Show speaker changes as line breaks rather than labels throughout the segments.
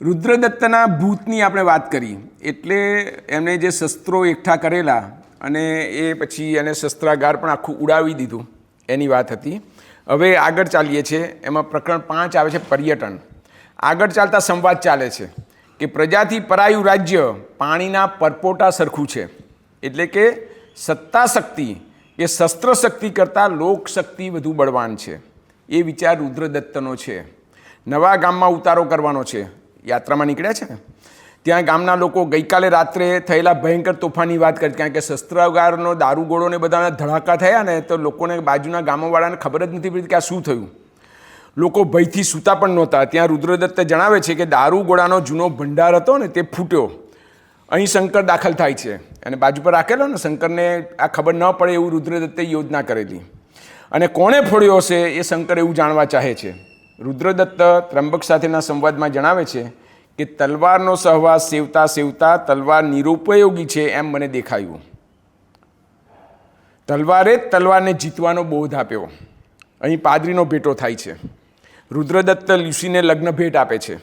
રુદ્રદત્તના ભૂતની આપણે વાત કરી એટલે એમણે જે શસ્ત્રો એકઠા કરેલા અને એ પછી એને શસ્ત્રાગાર પણ આખું ઉડાવી દીધું એની વાત હતી. હવે આગળ ચાલીએ છીએ. એમાં પ્રકરણ 5 આવે છે પર્યટન. આગળ ચાલતા સંવાદ ચાલે છે કે પ્રજાથી પરાયું રાજ્ય પાણીના પરપોટા સરખું છે. એટલે કે સત્તા શક્તિ એ શસ્ત્ર શક્તિ કરતાં લોકશક્તિ વધુ બળવાન છે. એ વિચાર રુદ્રદત્તનો છે. નવા ગામમાં ઉતારો કરવાનો છે. યાત્રામાં નીકળ્યા છે ને ત્યાં ગામના લોકો ગઈકાલે રાત્રે થયેલા ભયંકર તોફાનની વાત કરી. કારણ કે શસ્ત્રાગારનો દારૂગોળો ને બધાના ધડાકા થયા ને તો લોકોને બાજુના ગામોવાળાને ખબર જ નથી પડતી કે આ શું થયું. લોકો ભયથી સૂતા પણ નહોતા. ત્યાં રુદ્રદત્ત જણાવે છે કે દારૂગોળાનો જૂનો ભંડાર હતો ને તે ફૂટ્યો. અહીં શંકર દાખલ થાય છે અને બાજુ પર રાખેલો ને શંકરને આ ખબર ન પડે એવું રુદ્રદત્તે યોજના કરેલી. અને કોણે ફોડ્યો હશે એ શંકર એવું જાણવા ચાહે છે. રુદ્રદત્ત ત્રંબક સાથેના સંવાદમાં જણાવે છે કે તલવારનો સહવાસ સેવતા સેવતા તલવાર નિરુપયોગી છે એમ મને દેખાયું. તલવારે જ તલવારને જીતવાનો બોધ આપ્યો. અહીં પાદરીનો ભેટો થાય છે. રુદ્રદત્ત લ્યુસીને લગ્ન ભેટ આપે છે.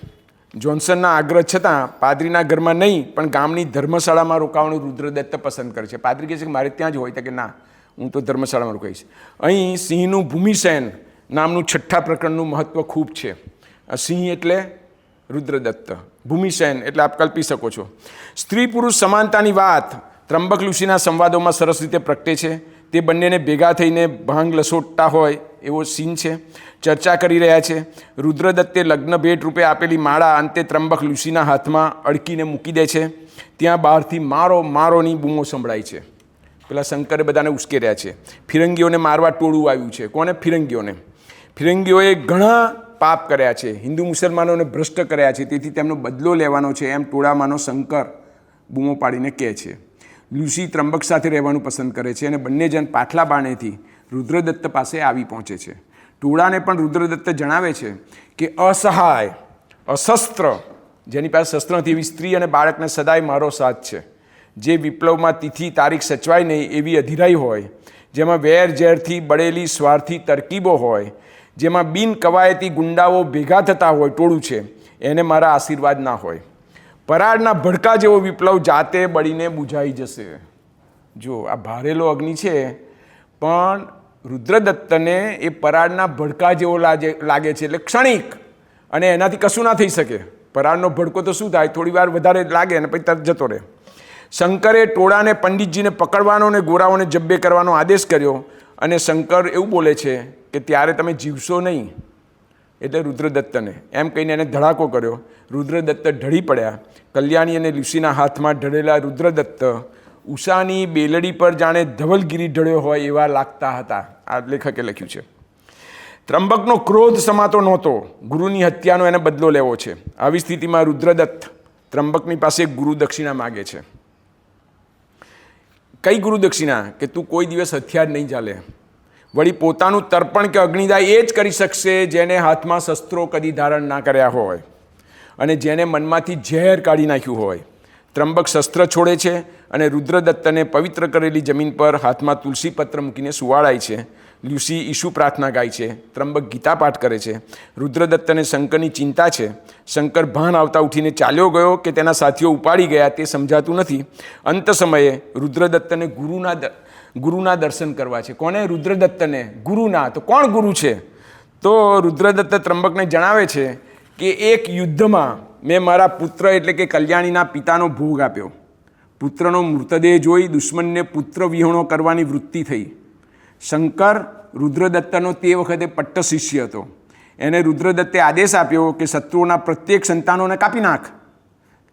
જોન્સનના આગ્રહ છતાં પાદરીના ઘરમાં નહીં પણ ગામની ધર્મશાળામાં રોકાવાનું રુદ્રદત્ત પસંદ કરે છે. પાદરી કહે છે કે મારે ત્યાં જ હોય તો કે ના, હું તો ધર્મશાળામાં રોકાઈશ. અહીં સિંહનું ભૂમિસેન નામનું 6થા પ્રકરણનું મહત્ત્વ ખૂબ છે. સિંહ એટલે રુદ્રદત્ત, ભૂમિસેન એટલે આપ કલ્પી શકો છો. સ્ત્રી પુરુષ સમાનતાની વાત ત્રંબક લુસીના સંવાદોમાં સરસ રીતે પ્રગટે છે. તે બંનેને ભેગા થઈને ભાંગ લસોટતા હોય એવો સીન છે. ચર્ચા કરી રહ્યા છે. રુદ્રદત્તે લગ્ન ભેટ રૂપે આપેલી માળા અંતે ત્રંબક લુસીના હાથમાં અડકીને મૂકી દે છે. ત્યાં બહારથી મારો મારોની બૂમો સંભળાય છે. પેલા શંકરે બધાને ઉશ્કેર્યા છે. ફિરંગીઓને મારવા ટોળું આવ્યું છે. કોને? ફિરંગીઓને. ફિરંગીઓએ ઘણા પાપ કર્યા છે. હિન્દુ મુસલમાનોને ભ્રષ્ટ કર્યા છે. તેથી તેમનો બદલો લેવાનો છે એમ ટોળામાંનો શંકર બૂમો પાડીને કહે છે. લ્યુસી ત્રંબક સાથે રહેવાનું પસંદ કરે છે અને બંને જણ પાછલા બાણેથી રુદ્રદત્ત પાસે આવી પહોંચે છે. ટોળાને પણ રુદ્રદત્ત જણાવે છે કે અસહાય, અશસ્ત્ર, જેની પાસે શસ્ત્ર નથી એવી સ્ત્રી અને બાળકને સદાય મારો સાથ છે. જે વિપ્લવમાં તિથિ તારીખ સચવાય નહીં એવી અધિરાઈ હોય, જેમાં વેર ઝેરથી બળેલી સ્વાર્થી તરકીબો હોય, જેમાં બિન કવાયતી ગુંડાઓ ભેગા થતા હોય ટોળું છે, એને મારા આશીર્વાદ ના હોય. પરાળના ભડકા જેવો વિપ્લવ જાતે બળીને બુઝાઈ જશે. જો આ ભારેલો અગ્નિ છે પણ રુદ્રદત્તને એ પરાળના ભડકા જેવો લાગે છે. એટલે ક્ષણિક અને એનાથી કશું ના થઈ શકે. પરાળનો ભડકો તો શું થાય, થોડી વાર વધારે લાગે અને પછી તરત જતો રહે. શંકરે ટોળાને પંડિતજીને પકડવાનો અને ગોરાઓને જબ્બે કરવાનો આદેશ કર્યો અને શંકર એવું બોલે છે કે ત્યારે તમે જીવશો નહીં. એટલે રુદ્રદત્તને એમ કહીને એને ધડાકો કર્યો. રુદ્રદત્ત ઢળી પડ્યા. કલ્યાણી અને લ્યુસીના હાથમાં ઢળેલા રુદ્રદત્ત ઉષાની બેલડી પર જાણે ધવલગીરી ઢળ્યો હોય એવા લાગતા હતા. આ લેખકે લખ્યું છે. ત્રંબકનો ક્રોધ સમાતો નહોતો. ગુરુની હત્યાનો એને બદલો લેવો છે. આવી સ્થિતિમાં રુદ્રદત્ત ત્રંબકની પાસે ગુરુ દક્ષિણા માગે છે. કઈ ગુરુ દક્ષિણા? કે તું કોઈ દિવસ હથિયાર નહીં ચાલે. વળી પોતાનું તર્પણ કે અગ્નિદાય એ જ કરી શકશે જેને હાથમાં શસ્ત્રો કદી ધારણ ના કર્યા હોય અને જેને મનમાંથી ઝેર કાઢી નાખ્યું હોય. ત્રંબક શસ્ત્ર છોડે છે અને રુદ્રદત્તને પવિત્ર કરેલી જમીન પર હાથમાં તુલસી પત્ર મૂકીને સુવાડાય છે. લ્યુસી ઈશુ પ્રાર્થના ગાય છે. ત્રંબક ગીતા પાઠ કરે છે. રુદ્રદત્તને શંકરની ચિંતા છે. શંકર ભાન આવતા ઉઠીને ચાલ્યો ગયો કે તેના સાથીઓ ઉપાડી ગયા તે સમજાતું નથી. અંત સમયે રુદ્રદત્તને ગુરુના દર્શન કરવા છે. કોને? રુદ્રદત્તને. ગુરુના. તો કોણ ગુરુ છે? તો રુદ્રદત્ત ત્રંબકને જણાવે છે કે એક યુદ્ધમાં મેં મારા પુત્ર એટલે કે કલ્યાણીના પિતાનો ભોગ આપ્યો. પુત્રનો મૃતદેહ જોઈ દુશ્મનને પુત્ર વિહોણો કરવાની વૃત્તિ થઈ. શંકર રુદ્રદત્તનો તે વખતે પટ્ટ શિષ્ય હતો. એને રુદ્રદત્તે આદેશ આપ્યો કે શત્રુઓના પ્રત્યેક સંતાનોને કાપી નાખ.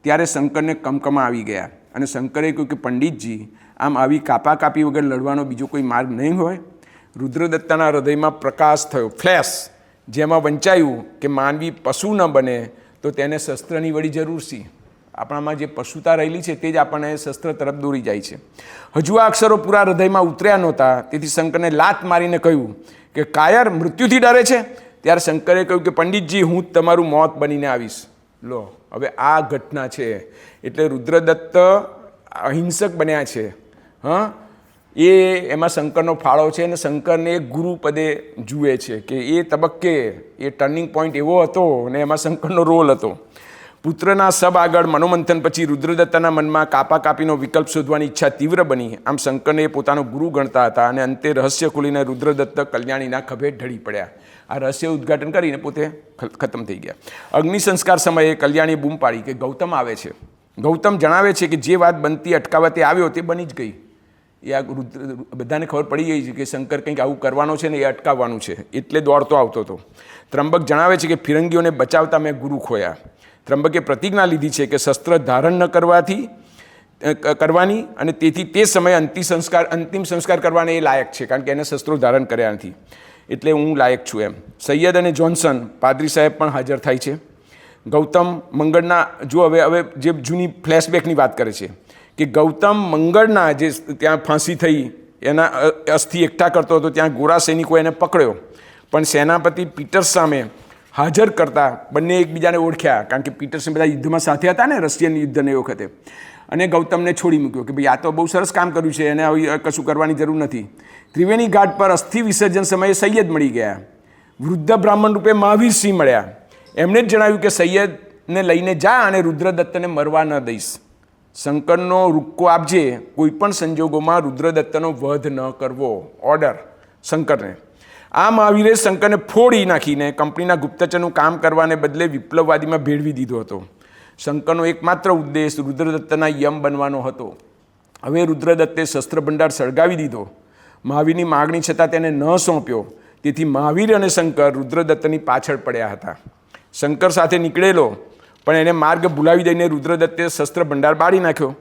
ત્યારે શંકરને કમકમા આવી ગયા અને શંકરે કહ્યું કે પંડિતજી, આમ આવી કાપી વગર લડવાનો બીજો કોઈ માર્ગ નહીં હોય? રુદ્રદત્તના હૃદયમાં પ્રકાશ થયો, ફ્લેશ, જેમાં વંચાયું કે માનવી પશુ ન બને તો તેને શસ્ત્રની વળી જરૂર છે. આપણામાં જે પશુતા રહેલી છે તે જ આપણને શસ્ત્ર તરફ દોરી જાય છે. હજુ આ અક્ષરો પૂરા હૃદયમાં ઉતર્યા નહોતા. તેથી શંકરને લાત મારીને કહ્યું કે કાયર મૃત્યુથી ડરે છે? ત્યારે શંકરે કહ્યું કે પંડિતજી, હું જ તમારું મોત બનીને આવીશ. લો, હવે આ ઘટના છે. એટલે રુદ્રદત્ત અહિંસક બન્યા છે. એમાં શંકરનો ફાળો છે અને શંકરને એક ગુરુ પદે જુએ છે કે એ તબક્કે એ ટર્નિંગ પોઈન્ટ એવો હતો અને એમાં શંકરનો રોલ હતો. પુત્રના સબ આગળ મનોમંથન પછી રુદ્રદત્તના મનમાં કાપીનો વિકલ્પ શોધવાની ઈચ્છા તીવ્ર બની. આમ શંકરને પોતાનો ગુરુ ગણતા હતા અને અંતે રહસ્ય ખોલીને રુદ્રદત્ત કલ્યાણીના ખભે ઢળી પડ્યા. આ રહસ્ય ઉદ્ઘાટન કરીને પોતે ખતમ થઈ ગયા. અગ્નિ સંસ્કાર સમયે કલ્યાણીએ બૂમ પાડી કે ગૌતમ આવે છે. ગૌતમ જણાવે છે કે જે વાત બનતી અટકાવવા તે આવ્યો તે બની જ ગઈ. એ આ બધાને ખબર પડી ગઈ છે કે શંકર કંઈક આવું કરવાનો છે ને એ અટકાવવાનું છે, એટલે દોડતો આવતો હતો. ત્રંબક જણાવે છે કે ફિરંગીઓને બચાવતા મેં ગુરુ ખોયા. ત્રંબકે પ્રતિજ્ઞા લીધી છે કે શસ્ત્ર ધારણ ન કરવાની અને તેથી તે સમયે અંતિમ સંસ્કાર કરવાને એ લાયક છે, કારણ કે એને શસ્ત્રો ધારણ કર્યા નથી, એટલે હું લાયક છું એમ. સૈયદ અને જોન્સન પાદરી સાહેબ પણ હાજર થાય છે. ગૌતમ મંગળના જો હવે જે જૂની ફ્લેશબેકની વાત કરે છે કે ગૌતમ મંગળના જે ત્યાં ફાંસી થઈ એના અસ્થિ એકઠા કરતો હતો, ત્યાં ગોરા સૈનિકોએ એને પકડ્યો, પણ સેનાપતિ પીટર્સ સામે હાજર કરતા બંને એકબીજાને ઓળખ્યા, કારણ કે પીટર્સ બધા યુદ્ધમાં સાથે હતા ને, રશિયન યુદ્ધને એ વખતે, અને ગૌતમને છોડી મૂક્યો કે ભાઈ આ તો બહુ સરસ કામ કર્યું છે, એને હવે કશું કરવાની જરૂર નથી. ત્રિવેણી ઘાટ પર અસ્થિ વિસર્જન સમયે સૈયદ મળી ગયા. વૃદ્ધ બ્રાહ્મણ રૂપે મહાવીરસિંહ મળ્યા. એમણે જ જણાવ્યું કે સૈયદને લઈને જા અને રુદ્રદત્તને મરવા ન દઈશ. શંકરનો રૂક્કો આપજે, કોઈ પણ સંજોગોમાં રુદ્રદત્તનો વધ ન કરવો, ઓર્ડર શંકરને. આ મહાવીરે શંકરને ફોડી નાખીને કંપનીના ગુપ્તચરનું કામ કરવાને બદલે વિપ્લવવાદીમાં ભેળવી દીધો હતો. શંકરનો એકમાત્ર ઉદ્દેશ રુદ્રદત્તના યમ બનવાનો હતો. હવે રુદ્રદત્તે શસ્ત્ર ભંડાર સળગાવી દીધો. મહાવીરની માગણી છતાં તેને ન સોંપ્યો. તેથી મહાવીર અને શંકર રુદ્રદત્તની પાછળ પડ્યા હતા. શંકર સાથે નીકળેલો પણ એને માર્ગ ભૂલાવી દઈને રુદ્રદત્તે શસ્ત્ર ભંડાર બાળી નાખ્યો.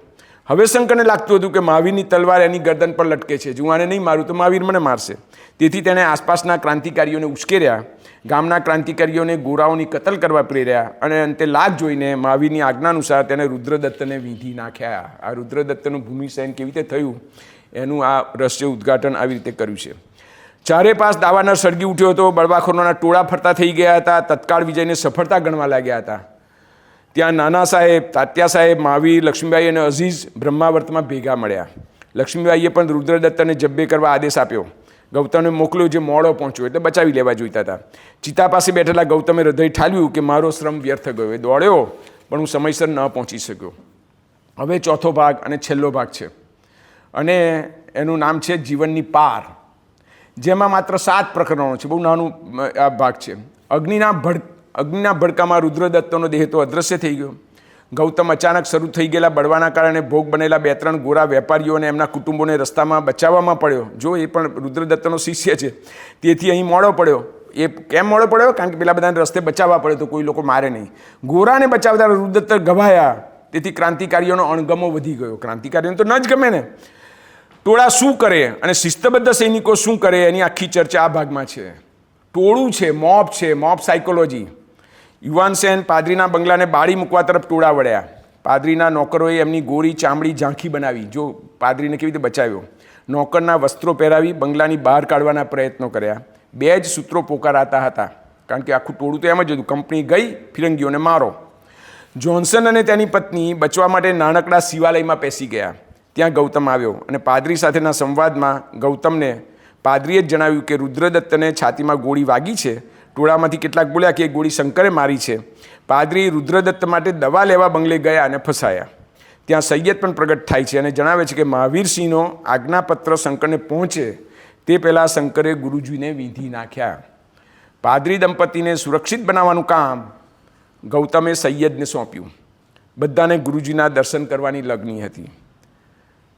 હવે શંકરને લાગતું હતું કે મહાવીરની તલવાર એની ગરદન પર લટકે છે, જો આને નહીં મારું તો મહાવીર મને મારશે. તેથી તેણે આસપાસના ક્રાંતિકારીઓને ઉશ્કેર્યા, ગામના ક્રાંતિકારીઓને ગોરાઓની કતલ કરવા પ્રેર્યા અને અંતે લાગ જોઈને મહાવીરની આજ્ઞાનુસાર તેને રુદ્રદત્તને વીંધી નાખ્યા. આ રુદ્રદત્તનું ભૂમિસૈન કેવી રીતે થયું એનું આ રહસ્ય ઉદ્ઘાટન આવી રીતે કર્યું છે. ચારે પાસ દાવાનળ સળગી ઉઠ્યો હતો. બળવાખોરોના ટોળા ફરતા થઈ ગયા હતા. તત્કાળ વિજયને સફળતા ગણવા લાગ્યા હતા. ત્યાં નાના સાહેબ, તાત્યા સાહેબ, મહાવીર, લક્ષ્મીબાઈ અને અઝીઝ બ્રહ્માવર્તમાં ભેગા મળ્યા. લક્ષ્મીબાઈએ પણ રુદ્રદત્તને જબ્બે કરવા આદેશ આપ્યો. ગૌતમને મોકલ્યો, જે મોડો પહોંચ્યો એટલે બચાવી લેવા જોઈતા હતા. ચિતા પાસે બેઠેલા ગૌતમે હૃદય ઠાલ્યું કે મારો શ્રમ વ્યર્થ ગયો. એ દોડ્યો પણ હું સમયસર ન પહોંચી શક્યો. હવે ચોથો ભાગ અને છેલ્લો ભાગ છે, અને એનું નામ છે જીવનની પાર, જેમાં માત્ર 7 પ્રકરણો છે. બહુ નાનું આ ભાગ છે. અગ્નિના ભડકામાં રુદ્રદત્તનો દેહ તો અદૃશ્ય થઈ ગયો. ગૌતમ અચાનક શરૂ થઈ ગયેલા બળવાના કારણે ભોગ બનેલા 2-3 ગોરા વેપારીઓ અને એમના કુટુંબોને રસ્તામાં બચાવવામાં પડ્યો. જો એ પણ રુદ્રદત્તનો શિષ્ય છે, તેથી અહીં મોડો પડ્યો. એ કેમ મોડો પડ્યો? કારણ કે પેલા બધાને રસ્તે બચાવવા પડ્યો તો કોઈ લોકો મારે નહીં. ગોરાને બચાવતા રુદ્રદત્ત ગવાયા, તેથી ક્રાંતિકારીઓનો અણગમો વધી ગયો. ક્રાંતિકારીઓને તો ન જ ગમે ને. ટોળા શું કરે અને શિસ્તબદ્ધ સૈનિકો શું કરે એની આખી ચર્ચા આ ભાગમાં છે. ટોળું છે, મોબ છે, મોબ સાયકોલોજી. યુવાન સેન પાદરીના બંગલાને બાળી મૂકવા તરફ ટોળા વળ્યા. પાદરીના નોકરોએ એમની ગોરી ચામડી ઝાંખી બનાવી. જો પાદરીને કેવી રીતે બચાવ્યો. નોકરના વસ્ત્રો પહેરાવી બંગલાની બહાર કાઢવાના પ્રયત્નો કર્યા. 2 જ સૂત્રો પોકારાતા હતા, કારણ કે આખું ટોળું તો એમ જ હતું, કંપની ગઈ, ફિરંગીઓને મારો. જોન્સન અને તેની પત્ની બચવા માટે નાનકડા શિવાલયમાં પેસી ગયા. ત્યાં ગૌતમ આવ્યો અને પાદરી સાથેના સંવાદમાં ગૌતમને પાદરીએ જ જણાવ્યું કે રુદ્રદત્તને છાતીમાં ગોળી વાગી છે. ટોળામાંથી કેટલાક બોલ્યા કે ગોળી શંકરે મારી છે. પાદરી રુદ્રદત્ત માટે દવા લેવા બંગલે ગયા અને ફસાયા. ત્યાં સૈયદ પણ પ્રગટ થાય છે અને જણાવે છે કે મહાવીરસિંહનો આજ્ઞાપત્ર શંકરને પહોંચે તે પહેલાં શંકરે ગુરુજીને વીંધી નાખ્યા. પાદરી દંપતીને સુરક્ષિત બનાવવાનું કામ ગૌતમે સૈયદને સોંપ્યું. બધાને ગુરુજીના દર્શન કરવાની લગ્ની હતી.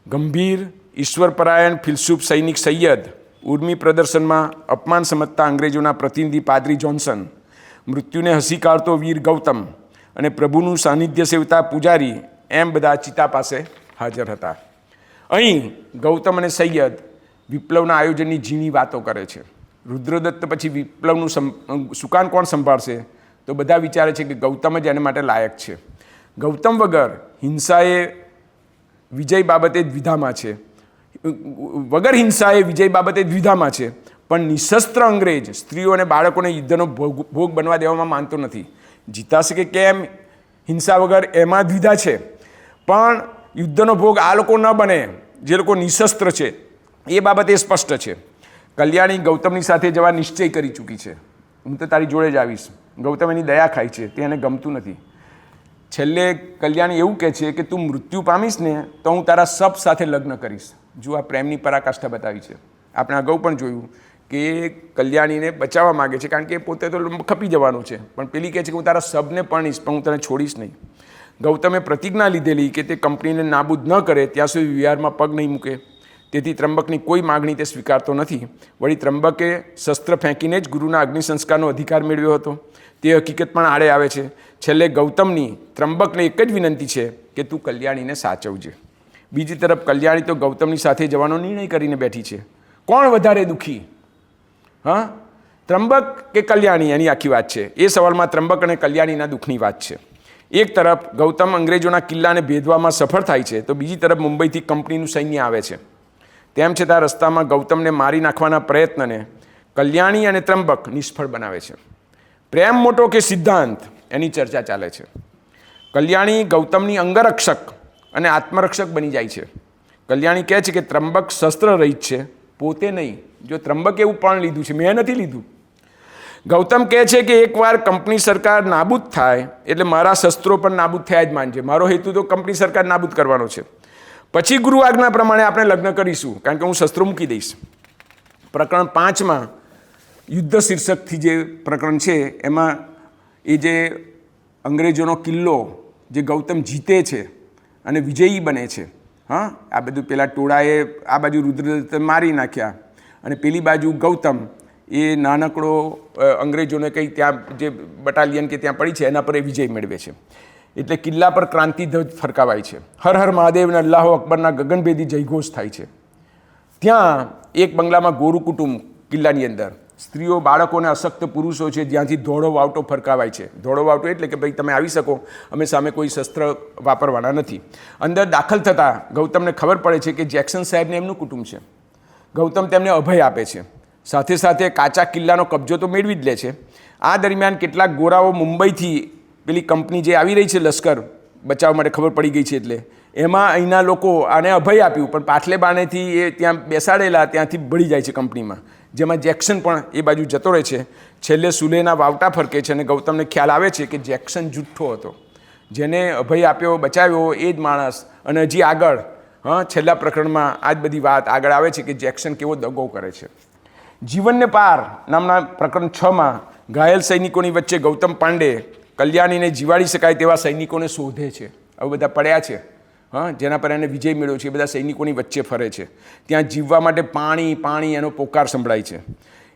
ગંભીર, ઈશ્વરપરાયણ, ફિલસૂફ સૈનિક સૈયદ, ઉર્મી પ્રદર્શનમાં અપમાન સમજતા અંગ્રેજોના પ્રતિનિધિ પાદરી જોન્સન, મૃત્યુને હસી કાઢતો વીર ગૌતમ અને પ્રભુનું સાનિધ્ય સેવતા પૂજારી, એમ બધા ચિતા પાસે હાજર હતા. અહીં ગૌતમ અને સૈયદ વિપ્લવના આયોજનની ઝીણી વાતો કરે છે. રુદ્રદત્ત પછી વિપ્લવનું સુકાન કોણ સંભાળશે? તો બધા વિચારે છે કે ગૌતમ જ એને માટે લાયક છે. ગૌતમ વગર હિંસાએ વિજય બાબતે દ્વિધામાં છે. વગર હિંસાએ વિજય બાબતે દ્વિધામાં છે, પણ નિશસ્ત્ર અંગ્રેજ સ્ત્રીઓ અને બાળકોને યુદ્ધનો ભોગ બનવા દેવામાં માનતો નથી. જીતાશે કે કેમ હિંસા વગર એમાં દ્વિધા છે, પણ યુદ્ધનો ભોગ આ લોકો ન બને જે લોકો નિશસ્ત્ર છે, એ બાબતે સ્પષ્ટ છે. કલ્યાણી ગૌતમની સાથે જવા નિશ્ચય કરી ચૂકી છે. હું તો તારી જોડે જ આવીશ. ગૌતમ એની દયા ખાય છે, તે એને ગમતું નથી. છેલ્લે કલ્યાણી એવું કહે છે કે તું મૃત્યુ પામીશ ને તો હું તારા સપ સાથે લગ્ન કરીશ. જો આ પ્રેમની પરાકાષ્ઠા બતાવી છે. આપણે અગાઉ પણ જોયું કે કલ્યાણીને બચાવવા માગે છે કારણ કે પોતે તો ખપી જવાનું છે, પણ પેલી કહે છે કે હું તારા સબને પરણીશ પણ હું તને છોડીશ નહીં. ગૌતમે પ્રતિજ્ઞા લીધેલી કે તે કંપનીને નાબૂદ ન કરે ત્યાં સુધી વિહારમાં પગ નહીં મૂકે. તેથી ત્રંબકની કોઈ માગણી તે સ્વીકારતો નથી. વળી ત્રંબકે શસ્ત્ર ફેંકીને જ ગુરુના અગ્નિ સંસ્કારનો અધિકાર મેળવ્યો હતો. તે હકીકત પણ આડે આવે છે. છેલ્લે ગૌતમની ત્રંબકને એક જ વિનંતી છે કે તું કલ્યાણીને સાચવજે. બીજી તરફ કલ્યાણી તો ગૌતમની સાથે જવાનો નિર્ણય કરીને બેઠી છે. કોણ વધારે દુઃખી? હા, ત્રંબક કે કલ્યાણી? એની આખી વાત છે. એ સવાલમાં ત્રંબક અને કલ્યાણીના દુઃખની વાત છે. એક તરફ ગૌતમ અંગ્રેજોના કિલ્લાને ભેદવામાં સફળ થાય છે તો બીજી તરફ મુંબઈથી કંપનીનું સૈન્ય આવે છે. તેમ છતાં રસ્તામાં ગૌતમને મારી નાખવાના પ્રયત્નને કલ્યાણી અને ત્રંબક નિષ્ફળ બનાવે છે. પ્રેમ મોટો કે સિદ્ધાંત, એની ચર્ચા ચાલે છે. કલ્યાણી ગૌતમની અંગરક્ષક અને આત્મરક્ષક બની જાય છે. કલ્યાણી કહે છે કે ત્રંબક શસ્ત્ર રહિત છે, પોતે નહીં. જો ત્રંબકે એવું પણ લીધું છે, મેં નથી લીધું. ગૌતમ કહે છે કે એકવાર કંપની સરકાર નાબૂદ થાય એટલે મારા શસ્ત્રો પણ નાબૂદ થયા જ માનજે. મારો હેતુ તો કંપની સરકાર નાબૂદ કરવાનો છે. પછી ગુરુ આજ્ઞા પ્રમાણે આપણે લગ્ન કરીશું કારણ કે હું શસ્ત્રો મૂકી દઈશ. પ્રકરણ 5માં યુદ્ધ શીર્ષકથી જે પ્રકરણ છે એમાં એ જે અંગ્રેજોનો કિલ્લો જે ગૌતમ જીતે છે અને વિજયી બને છે. હા, આ બધું પેલા ટોળાએ આ બાજુ રુદ્રદત્તને મારી નાખ્યા અને પેલી બાજુ ગૌતમ એ નાનકડો અંગ્રેજોને કંઈ ત્યાં જે બટાલિયન કે ત્યાં પડી છે એના પર એ વિજય મેળવે છે. એટલે કિલ્લા પર ક્રાંતિ ધ્વજ ફરકાવાય છે. હર હર મહાદેવના અલ્લાહો અકબરના ગગનભેદી જયઘોષ થાય છે. ત્યાં એક બંગલામાં ગોરુ કુટુંબ કિલ્લાની અંદર સ્ત્રીઓ, બાળકો અને અશક્ત પુરુષો છે જ્યાંથી ધોળો વાવટો ફરકાવાય છે. ધોળો વાવટો એટલે કે ભાઈ તમે આવી શકો, અમે સામે કોઈ શસ્ત્ર વાપરવાના નથી. અંદર દાખલ થતાં ગૌતમને ખબર પડે છે કે જેક્સન સાહેબને એમનું કુટુંબ છે. ગૌતમ તેમને અભય આપે છે. સાથે સાથે કાચા કિલ્લાનો કબજો તો મેળવી જ લે છે. આ દરમિયાન કેટલાક ગોરાઓ મુંબઈથી પેલી કંપની જે આવી રહી છે લશ્કર બચાવવા માટે ખબર પડી ગઈ છે એટલે એમાં અહીંના લોકો આને અભય આપ્યું પણ પાછલે બાનેથી એ ત્યાં બેસાડેલા ત્યાંથી ભળી જાય છે કંપનીમાં, જેમાં જેક્સન પણ એ બાજુ જતો રહે છે. છેલ્લે સુલેના વાવટા ફરકે છે અને ગૌતમને ખ્યાલ આવે છે કે જેક્સન જુઠ્ઠો હતો. જેને અભય આપ્યો, બચાવ્યો એ જ માણસ. અને હજી આગળ છેલ્લા પ્રકરણમાં આ જ બધી વાત આગળ આવે છે કે જેક્સન કેવો દગો કરે છે. જીવનને પાર નામના પ્રકરણ 6માં ઘાયલ સૈનિકોની વચ્ચે ગૌતમ પાંડે કલ્યાણીને જીવાડી શકાય તેવા સૈનિકોને શોધે છે. હવે બધા પડ્યા છે જેના પર એને વિજય મેળવ્યો છે એ બધા સૈનિકોની વચ્ચે ફરે છે. ત્યાં જીવવા માટે પાણી પાણી એનો પોકાર સંભળાય છે.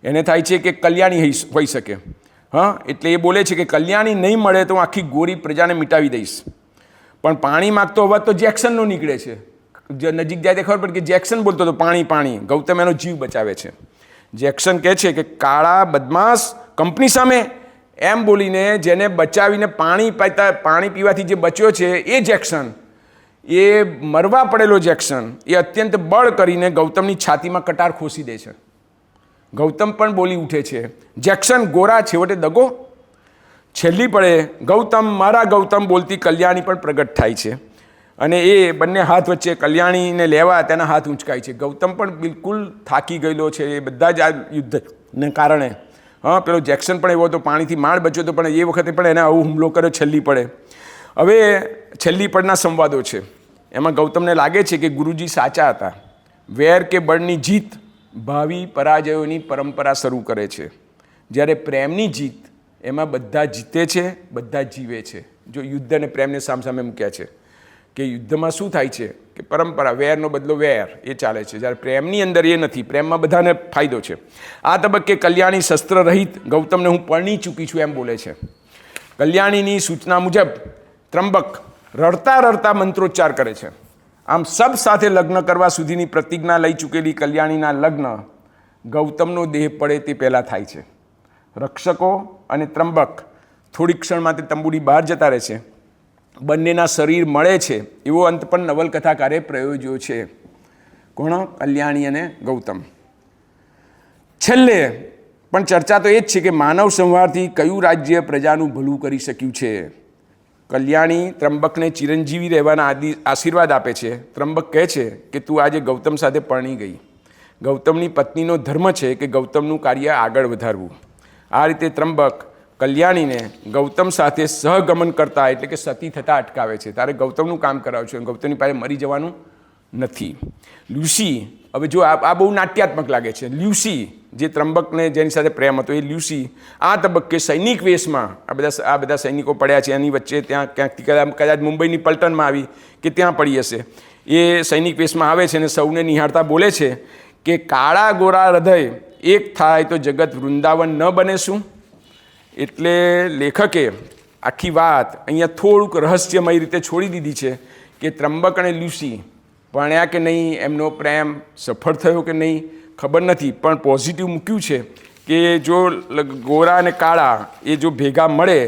એને થાય છે કે કલ્યાણી હોઈ શકે. એટલે એ બોલે છે કે કલ્યાણી નહીં મળે તો હું આખી ગોરી પ્રજાને મિટાવી દઈશ. પણ પાણી માગતો અવાજ તો જેક્સનનો નીકળે છે. નજીક જાય તે ખબર પડે કે જેક્સન બોલતો હતો પાણી પાણી. ગૌતમ એનો જીવ બચાવે છે. જેક્સન કહે છે કે કાળા બદમાશ કંપની સામે એમ બોલીને જેને બચાવીને પાણી પીવાથી જે બચ્યો છે એ જેક્સન, એ મરવા પડેલો જેક્સન એ અત્યંત બળ કરીને ગૌતમની છાતીમાં કટાર ખોસી દે છે. ગૌતમ પણ બોલી ઉઠે છે, જેક્સન ગોરા છેવટે દગો. છેલ્લી પડે મારા ગૌતમ બોલતી કલ્યાણી પણ પ્રગટ થાય છે અને એ બંને હાથ વચ્ચે કલ્યાણીને લેવા તેના હાથ ઊંચકાય છે. ગૌતમ પણ બિલકુલ થાકી ગયેલો છે એ બધા જ આ યુદ્ધને કારણે. પેલો જેક્સન પણ એવો હતો, પાણીથી માંડ બચ્યો હતો પણ એ વખતે પણ એને આવો હુમલો કર્યો છેલ્લી પડે. હવે છેલ્લી પડના સંવાદો છે. એમાં ગૌતમને લાગે છે કે ગુરુજી સાચા હતા. વેર કે બળની જીત ભાવિ પરાજયોની પરંપરા શરૂ કરે છે, જ્યારે પ્રેમની જીત એમાં બધા જીતે છે, બધા જીવે છે. જો યુદ્ધ અને પ્રેમને સામસામે મૂક્યા છે કે યુદ્ધમાં શું થાય છે કે પરંપરા, વેરનો બદલો વેર એ ચાલે છે, જ્યારે પ્રેમની અંદર એ નથી. પ્રેમમાં બધાને ફાયદો છે. આ તબક્કે કલ્યાણી શસ્ત્ર રહિત ગૌતમને હું પરણી ચૂકી છું એમ બોલે છે. કલ્યાણીની સૂચના મુજબ ત્રંબક રડતા રડતા મંત્રોચ્ચાર કરે છે. આમ સબ સાથે લગ્ન કરવા સુધીની પ્રતિજ્ઞા લઈ ચૂકેલી કલ્યાણીના લગ્ન ગૌતમનો દેહ પડે તે પહેલાં થાય છે. રક્ષકો અને ત્રંબક થોડી ક્ષણ માટે તંબુની બહાર જતા રહે છે. બંનેના શરીર મળે છે એવો અંત પણ નવલકથાકારે પ્રયોજ્યો છે. કોણ? કલ્યાણી અને ગૌતમ. છેલ્લે પણ ચર્ચા તો એ જ છે કે માનવ સંહારથી કયું રાજ્ય પ્રજાનું ભલું કરી શક્યું છે. કલ્યાણી ત્રંબકને ચિરંજીવી રહેવાના આશીર્વાદ આપે છે. ત્રંબક કહે છે કે તું આજે ગૌતમ સાથે પરણી ગઈ. ગૌતમની પત્નીનો ધર્મ છે કે ગૌતમનું કાર્ય આગળ વધારવું. આ રીતે ત્રંબક કલ્યાણીને ગૌતમ સાથે સહગમન કરતા એટલે કે સતી થતાં અટકાવે છે. તારે ગૌતમનું કામ કરાવ્યું છે, ગૌતમની પાસે મરી જવાનું નથી. લ્યુસી, હવે જો આ બહુ નાટ્યાત્મક લાગે છે. લ્યુસી જે ત્રંબકને જેની સાથે પ્રેમ હતો એ લ્યુસી આ તબક્કે સૈનિક વેશમાં આ બધા સૈનિકો પડ્યા છે એની વચ્ચે ત્યાં ક્યાંકથી કદાચ મુંબઈની પલટનમાં આવી કે ત્યાં પડી હશે, એ સૈનિક વેશમાં આવે છે અને સૌને નિહાળતા બોલે છે કે કાળા ગોરા હૃદય એક થાય તો જગત વૃંદાવન ન બને શું? એટલે લેખકે આખી વાત અહીંયા થોડુંક રહસ્યમય રીતે છોડી દીધી છે કે ત્રંબક અને લ્યુસી ભણ્યા કે નહીં, એમનો પ્રેમ સફળ થયો કે નહીં ખબર નથી, પણ પોઝિટિવ મૂક્યું છે કે જો ગોરા અને કાળા એ જો ભેગા મળે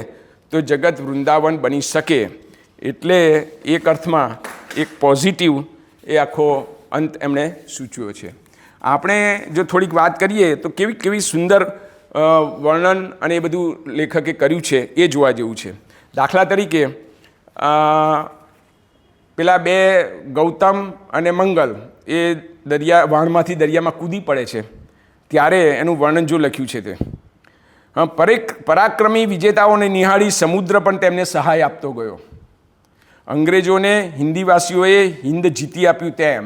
તો જગત વૃંદાવન બની શકે. એટલે એક અર્થમાં એક પોઝિટિવ એ આખો અંત એમણે સૂચવ્યો છે. આપણે જો થોડીક વાત કરીએ તો કેવી સુંદર વર્ણન અને એ બધું લેખકે કર્યું છે એ જોવા જેવું છે. દાખલા તરીકે પેલા બે ગૌતમ અને મંગલ એ વાણમાંથી દરિયામાં કૂદી પડે છે ત્યારે એનું વર્ણન જો લખ્યું છે તે પરાક્રમી વિજેતાઓને નિહાળી સમુદ્ર પણ તેમને સહાય આપતો ગયો. અંગ્રેજોને હિન્દીવાસીઓએ હિંદ જીતી આપ્યું તેમ.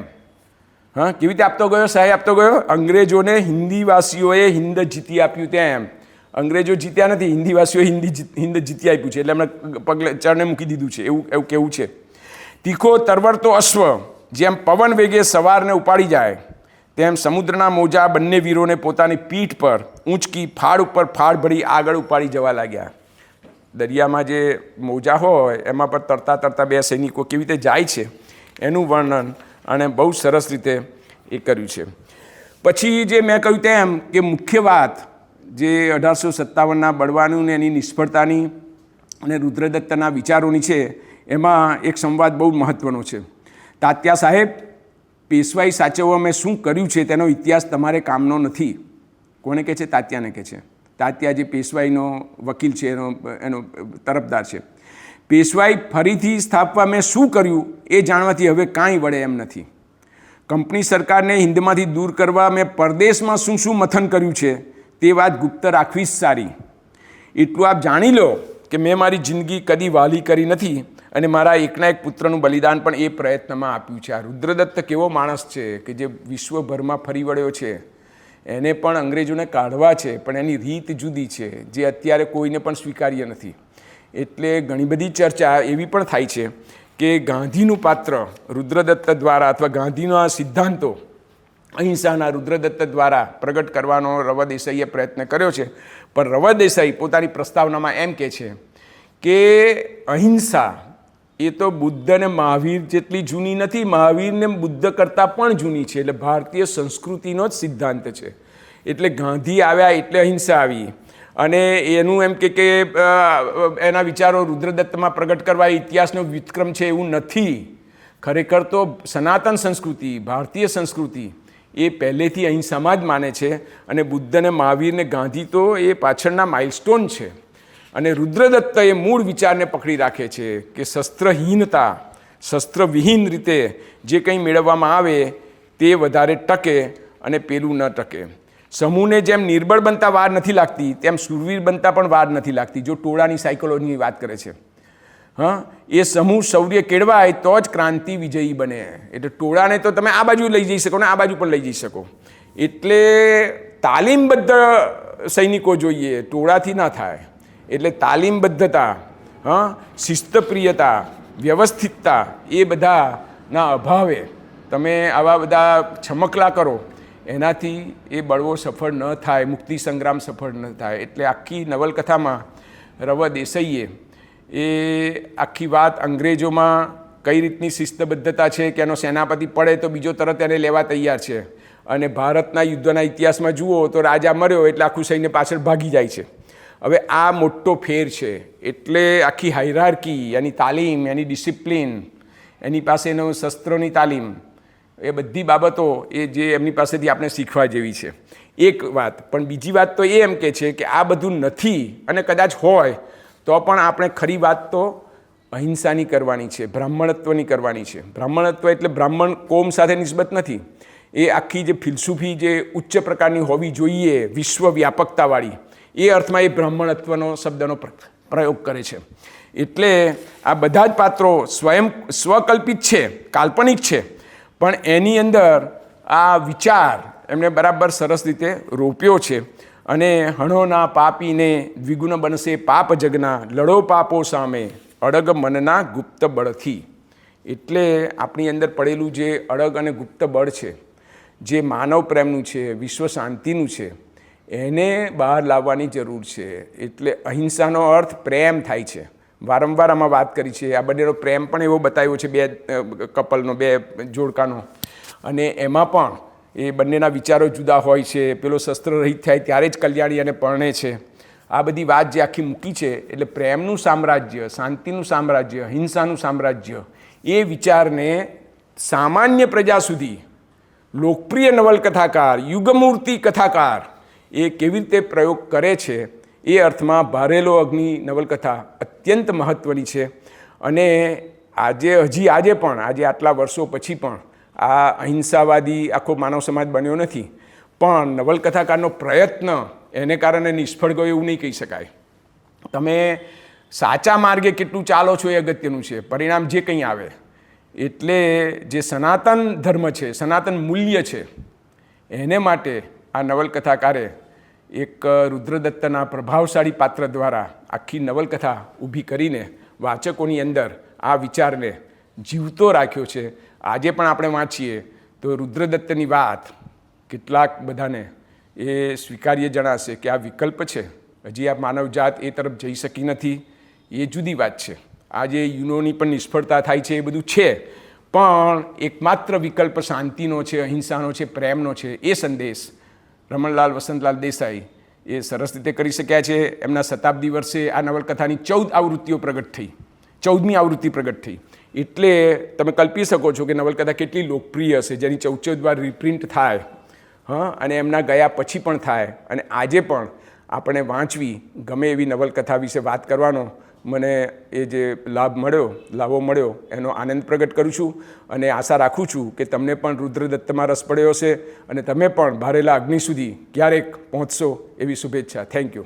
કેવી રીતે આપતો ગયો, સહાય આપતો ગયો? અંગ્રેજોને હિન્દીવાસીઓએ હિંદ જીતી આપ્યું તેમ. અંગ્રેજો જીત્યા નથી, હિન્દીવાસીઓએ હિંદ જીતી આપ્યું છે, એટલે એમણે પગલે ચરણે મૂકી દીધું છે એવું કેવું છે. તીખો તરવરતો અશ્વ જેમ પવન વેગે સવારને ઉપાડી જાય તેમ સમુદ્રના મોજા બંને વીરોને પોતાની પીઠ પર ઊંચકી ફાળ ઉપર ફાળ ભરી આગળ ઉપાડી જવા લાગ્યા. દરિયામાં જે મોજા હોય એમાં પર તરતા તરતા બે સૈનિકો કેવી રીતે જાય છે એનું વર્ણન અને બહુ સરસ રીતે એ કર્યું છે. પછી જે મેં કહ્યું તેમ કે મુખ્ય વાત જે 1857ના બળવાનું ને એની નિષ્ફળતાની અને રુદ્રદત્તના વિચારોની છે એમાં એક સંવાદ બહુ મહત્ત્વનો છે. તાત્યા સાહેબ, પેશવાઈ સાચવવા મેં શું કર્યું છે તેનો ઇતિહાસ તમારે કામનો નથી. કોને કહે છે? તાત્યાને કહે છે. તાત્યા જે પેશવાઈનો વકીલ છે એનો તરફદાર છે. પેશવાઈ ફરીથી સ્થાપવા મેં શું કર્યું એ જાણવાથી હવે કાંઈ વળે એમ નથી. કંપની સરકારને હિંદમાંથી દૂર કરવા મેં પરદેશમાં શું શું મથન કર્યું છે તે વાત ગુપ્ત રાખવી જ સારી. એટલું આપ જાણી લો કે મેં મારી જિંદગી કદી વાલી કરી નથી અને મારા એકના એક પુત્રનું બલિદાન પણ એ પ્રયત્નમાં આપ્યું છે. આ રુદ્રદત્ત કેવો માણસ છે કે જે વિશ્વભરમાં ફરી વળ્યો છે. એને પણ અંગ્રેજોને કાઢવા છે, પણ એની રીત જુદી છે જે અત્યારે કોઈને પણ સ્વીકાર્ય નથી. એટલે ઘણી બધી ચર્ચા એવી પણ થાય છે કે ગાંધીનું પાત્ર રુદ્રદત્ત દ્વારા અથવા ગાંધીના સિદ્ધાંતો અહિંસાના રુદ્રદત્ત દ્વારા પ્રગટ કરવાનો રવ દેસાઈએ પ્રયત્ન કર્યો છે. પણ રવ દેસાઈ પોતાની પ્રસ્તાવનામાં એમ કહે છે કે અહિંસા એ તો બુદ્ધ અને મહાવીર જેટલી જૂની નથી, મહાવીરને બુદ્ધ કરતાં પણ જૂની છે. એટલે ભારતીય સંસ્કૃતિનો જ સિદ્ધાંત છે. એટલે ગાંધી આવ્યા એટલે અહિંસા આવી અને એનું એમ કે એના વિચારો રુદ્રદત્તમાં પ્રગટ કરવા ઇતિહાસનો વ્યુત્ક્રમ છે એવું નથી. ખરેખર તો સનાતન સંસ્કૃતિ, ભારતીય સંસ્કૃતિ એ પહેલેથી અહિંસામાં જ માને છે અને બુદ્ધ અને મહાવીર ને ગાંધી તો એ પાછળના માઇલસ્ટોન છે. અને રુદ્રદત્ત એ મૂળ વિચારને પકડી રાખે છે કે શસ્ત્રહીનતા, શસ્ત્રવિહીન રીતે જે કંઈ મેળવવામાં આવે તે વધારે ટકે અને પેલું ન ટકે. સમૂહને જેમ નિર્બળ બનતા વાર નથી લાગતી તેમ શૂરવીર બનતા પણ વાર નથી લાગતી. જો ટોળાની સાયકોલોજીની વાત કરે છે, એ સમૂહ શૌર્ય કેળવાય તો જ ક્રાંતિ વિજયી બને. એટલે ટોળાને તો તમે આ બાજુ લઈ જઈ શકો ને આ બાજુ પણ લઈ જઈ શકો. એટલે તાલીમબદ્ધ સૈનિકો જોઈએ, ટોળાથી ના થાય. એટલે તાલીમબદ્ધતા, શિસ્તપ્રિયતા, વ્યવસ્થિતતા એ બધાના અભાવે તમે આવા બધા છમકલા કરો એનાથી એ બળવો સફળ ન થાય, મુક્તિ સંગ્રામ સફળ ન થાય. એટલે આખી નવલકથામાં રવ દેસાઈએ એ આખી વાત અંગ્રેજોમાં કઈ રીતની શિસ્તબદ્ધતા છે કે એનો સેનાપતિ પડે તો બીજો તરત એને લેવા તૈયાર છે. અને ભારતના યુદ્ધના ઇતિહાસમાં જુઓ તો રાજા મર્યો એટલે આખું સૈન્ય પાછળ ભાગી જાય છે. હવે આ મોટો ફેર છે. એટલે આખી હાયરાર્કી, એની તાલીમ, એની ડિસિપ્લિન, એની પાસેનો શસ્ત્રોની તાલીમ, એ બધી બાબતો એ જે એમની પાસેથી આપણે શીખવા જેવી છે. એક વાત. પણ બીજી વાત તો એ એમ કે છે કે આ બધું નથી અને કદાચ હોય તો પણ આપણે ખરી વાત તો અહિંસાની કરવાની છે, બ્રાહ્મણત્વની કરવાની છે. બ્રાહ્મણત્વ એટલે બ્રાહ્મણ કોમ સાથે નિસ્બત નથી. એ આખી જે ફિલસૂફી જે ઉચ્ચ પ્રકારની હોવી જોઈએ, વિશ્વ વ્યાપકતાવાળી, એ અર્થમાં એ બ્રાહ્મણત્વનો શબ્દનો પ્રયોગ કરે છે. એટલે આ બધા જ પાત્રો સ્વકલ્પિત છે, કાલ્પનિક છે, પણ એની અંદર આ વિચાર એમણે બરાબર સરસ રીતે રોપ્યો છે. અને હણોના પાપીને દ્વિગુણ બનશે પાપ જગના, લડો પાપો સામે અડગ મનના ગુપ્ત બળથી. એટલે આપણી અંદર પડેલું જે અડગ અને ગુપ્ત બળ છે, જે માનવ પ્રેમનું છે, વિશ્વ શાંતિનું છે, એને બહાર લાવવાની જરૂર છે. એટલે અહિંસાનો અર્થ પ્રેમ થાય છે. વારંવાર આમાં વાત કરી છે. આ બંનેનો પ્રેમ પણ એવો બતાવ્યો છે, બે કપલનો, બે જોડકાનો. અને એમાં પણ એ બંનેના વિચારો જુદા હોય છે. પેલો શસ્ત્રરહિત થાય ત્યારે જ કલ્યાણી અને પરણે છે. આ બધી વાત જે આખી મૂકી છે, એટલે પ્રેમનું સામ્રાજ્ય, શાંતિનું સામ્રાજ્ય, અહિંસાનું સામ્રાજ્ય, એ વિચારને સામાન્ય પ્રજા સુધી લોકપ્રિય નવલકથાકાર, યુગમૂર્તિ કથાકાર એ કેવી રીતે પ્રયોગ કરે છે, એ અર્થમાં ભારેલો અગ્નિ નવલકથા અત્યંત મહત્ત્વની છે. અને આજે પણ આટલા વર્ષો પછી પણ આ અહિંસાવાદી આખો માનવ સમાજ બન્યો નથી, પણ નવલકથાકારનો પ્રયત્ન એને કારણે નિષ્ફળ ગયો એવું નહીં કહી શકાય. તમે સાચા માર્ગે કેટલું ચાલો છો એ અગત્યનું છે, પરિણામ જે કંઈ આવે. એટલે જે સનાતન ધર્મ છે, સનાતન મૂલ્ય છે, એને માટે આ નવલકથાકારે એક રુદ્રદત્તના પ્રભાવશાળી પાત્ર દ્વારા આખી નવલકથા ઊભી કરીને વાચકોની અંદર આ વિચારને જીવતો રાખ્યો છે. આજે પણ આપણે વાંચીએ તો રુદ્રદત્તની વાત કેટલાક બધાને એ સ્વીકાર્ય જણાશે કે આ વિકલ્પ છે. હજી આ માનવજાત એ તરફ જઈ શકી નથી, એ જુદી વાત છે. આજે યુનોની પણ નિષ્ફળતા થાય છે, એ બધું છે, પણ એકમાત્ર વિકલ્પ શાંતિનો છે, અહિંસાનો છે, પ્રેમનો છે. એ સંદેશ રમણલાલ વસંતલાલ દેસાઈ એ સરસ રીતે કરી શક્યા છે. એમના શતાબ્દી વર્ષે આ નવલકથાની 14 આવૃત્તિઓ પ્રગટ થઈ, 14મી આવૃત્તિ પ્રગટ થઈ. એટલે તમે કલ્પી શકો છો કે નવલકથા કેટલી લોકપ્રિય હશે, જેની 14 વાર રિપ્રિન્ટ થાય, અને એમના ગયા પછી પણ થાય. અને આજે પણ આપણે વાંચવી ગમે એવી નવલકથા વિશે વાત કરવાનો મને એ જે લાભો મળ્યો એનો આનંદ પ્રગટ કરું છું. અને આશા રાખું છું કે તમને પણ રુદ્રદત્તમાં રસ પડ્યો હશે અને તમે પણ ભારેલા અગ્નિ સુધી ક્યારેક પહોંચશો એવી શુભેચ્છા. Thank you.